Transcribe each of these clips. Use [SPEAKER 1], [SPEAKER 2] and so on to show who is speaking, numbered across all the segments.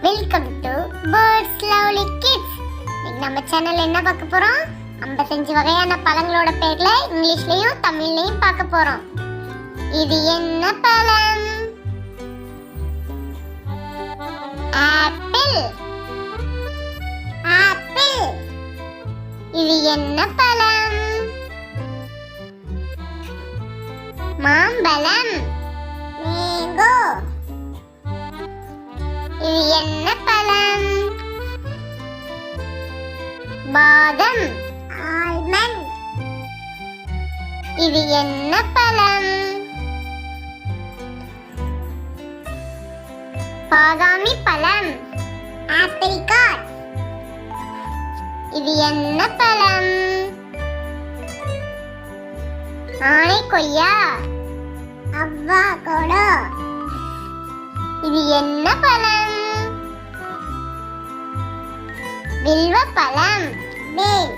[SPEAKER 1] Welcome to birds lovely kids. நம்ம சேனல்ல என்ன பார்க்க போறோம்? 55 வகையான பழங்களோட பேர்ல இங்கிலீஷ்லயும் தமிழ்லயும் பார்க்க போறோம். இது என்ன பழம்? ஆப்பிள். ஆப்பிள். இது என்ன பழம்? மாம்பழம். மேங்கோ. இது என்ன பழம்? பாதம். ஆல்மண்ட். இது என்ன பழம்? பாதாமி பழம். ஆப்ரிகாட். இது என்ன பழம்? ஆனை கொய்யா. அவ்வாகோடோ. இது என்ன பழம்? வில்வ பழம். பேல்.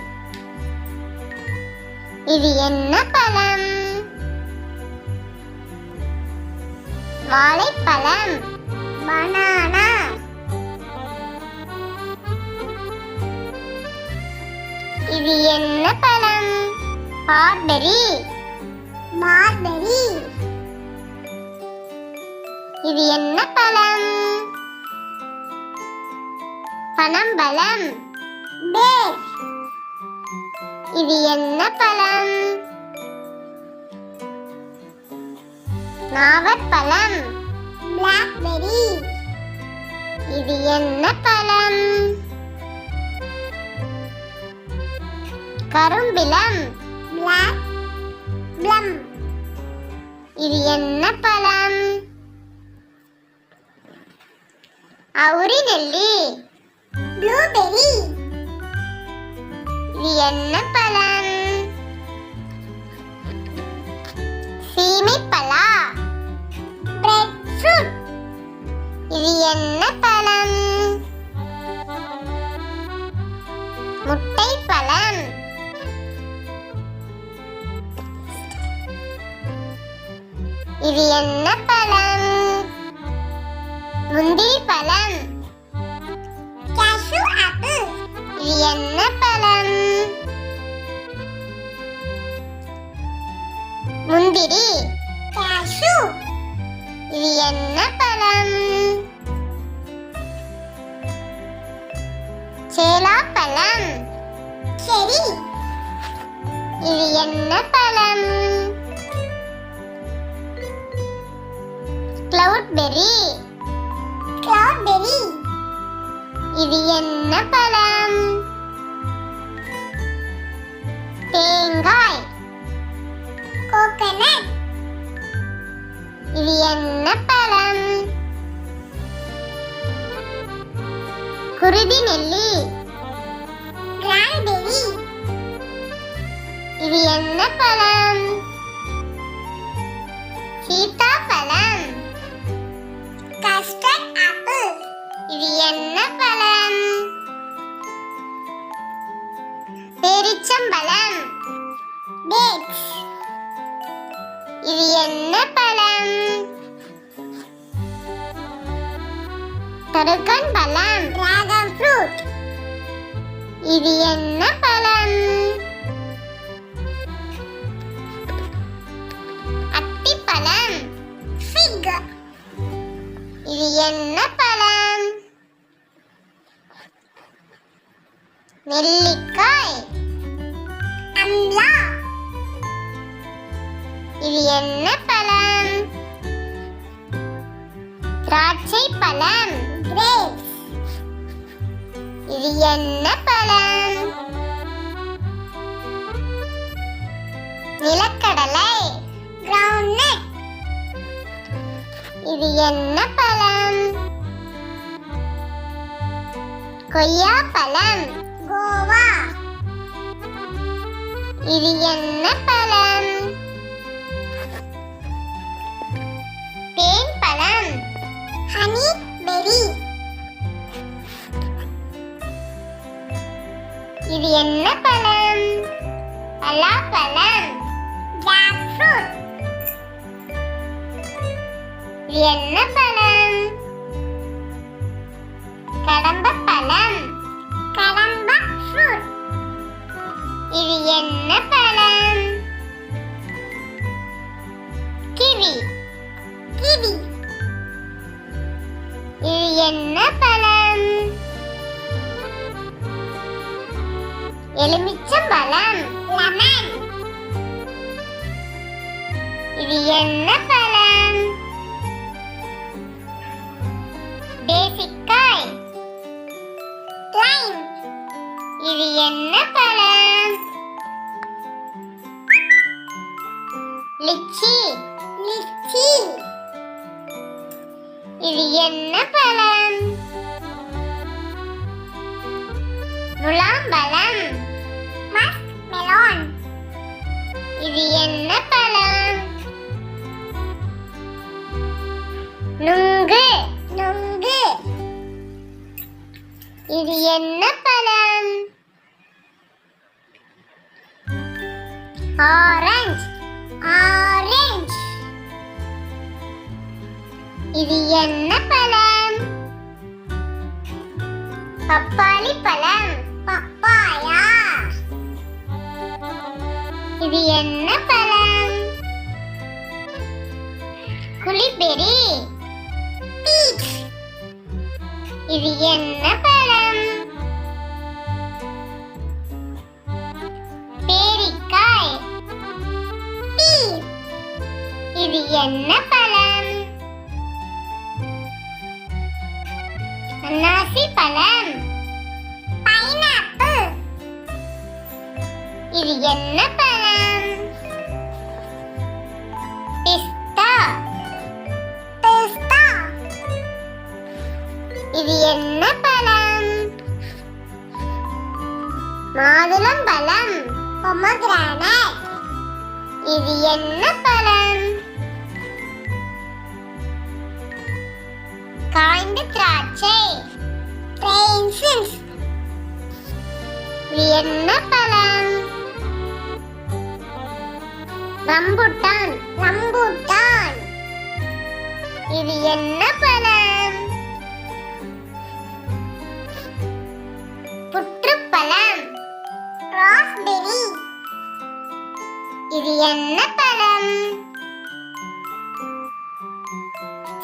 [SPEAKER 1] இது என்ன பழம்? வாழைப்பழம். பனானா. இது என்ன பழம்? ஸ்ட்ராபெர்ரி. மார்பெர்ரி. இது என்ன பழம்? பனம்பழம். பேர். இது என்ன பழம்? நாவற்பழம். பிளாக்பெர்ரி. இது என்ன பழம்? கரும்பிலம். Black plum. இது என்ன பழம்? அவுரி நெல்லி. ப்ளூபெர்ரி. இது என்ன பழம்? சீமைப்பழா. Breadfruit. இது என்ன பழம்? முட்டை பழம். இது என்ன பழம்? முந்திரி பழம். Cashew apple. இது என்ன பழம்? முந்திரி. கேஷ்யூ. இது என்ன பழம்? சேலாப்பழம். செரி. இது என்ன பழம்? கிளவுட்பெர்ரி. கிளவுட்பெர்ரி. இது என்ன பழம்? தேங்காய். கோகனட். இது என்ன பழம்? குருதி நெல்லி. கிரான்பெர்ரி. இது என்ன பழம்? சீதாப்பழம். Custard apple. இது என்ன பழம்? பேரிச்சம்பழம். டேட்ஸ். இது என்ன பழம்? தருக்கன் பழம். Dragon fruit. இது என்ன பழம்? அத்திப்பழம். ஃபிக். இது என்ன பழம்? நெல்லிக்காய். அம்லா. இது என்ன பழம்? திராட்சை பழம். கிரேப்ஸ். இது என்ன பழம்? நிலக்கடலை. கிரவுண்ட்நட். இது என்ன பழம்? கொய்யா பழம். கோவா. இது என்ன பழம்? தேன் பழம். Honey berry. இது என்ன பழம்? பலாப்பழம். Jackfruit. இது என்ன பழம்? கடம்ப பழம். கடம்ப ஃப்ரூட். இது என்ன பழம்? கிவி. கிவி. இது என்ன பழம்? எலுமிச்சம்பழம். லெமன். இது என்ன பழம்? தேசிக்காய். லைம். இது என்ன பழம்? லிச்சி. லிச்சி. இது என்ன பழம்? முலாம்பழம். Muskmelon. இது என்ன பழம்? நுங்கு. நுங்கு. இது என்ன பழம்? ஆரஞ்சு. ஆரஞ்சு. இது என்ன பழம்? பப்பாளி பழம். பப்பாயா. இது என்ன பழம்? குளிபெரி. பீச். இது என்ன பழம்? பேரிக்காய். பீச். இது என்ன பழம்? அன்னாசி பழம். பைனாப்பிள். இது என்ன பழம்? பிஸ்தா. பிஸ்தா. இது என்ன பழம்? மாதுளம்பழம். பொமோகிரானேட். இது என்ன பழம்? காய்ந்த திராட்சை. ரெய்சின்ஸ். இது என்ன பழம்? ரம்புட்டான். ரம்புட்டான். இது என்ன பழம்? புற்றுப்பழம். ராஸ்பெரி. இது என்ன பழம்?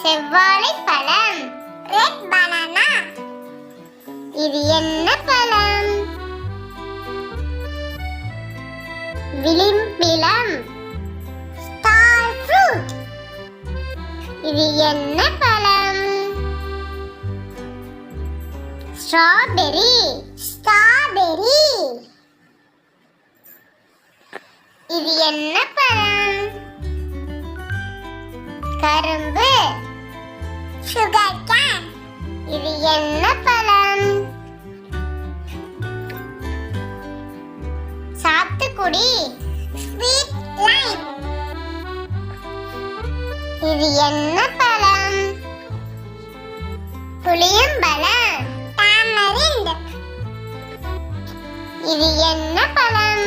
[SPEAKER 1] செவ்வாழை பழம். Red banana. இது என்ன பழம்? விளிம்பிலம். Star fruit. இது என்ன பழம்? ஸ்ட்ராபெரி. ஸ்ட்ராபெரி. இது என்ன பழம்? கரும்பு. Sugar cane. இது என்ன பழம்? சாத்துக்குடி. Sweet lime. இது என்ன பழம்? புளியம்பழம். டாமரிண்ட். இது என்ன பழம்?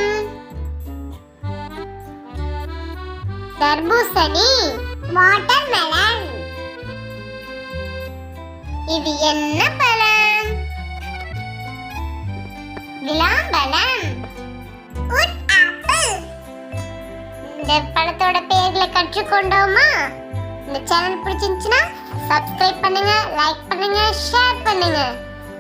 [SPEAKER 1] தர்பூசணி. வாட்டர்மெலன். இது என்ன பழம்? விளாம்பழம். உட் ஆப்பிள். இந்த பழத்தோட பேர்களை கற்றுக்கொண்டோமா? இந்த சேனல் பிடிச்சிருந்துச்சுன்னா சப்ஸ்கிரைப் பண்ணுங்க, லைக் பண்ணுங்க, ஷேர் பண்ணுங்க.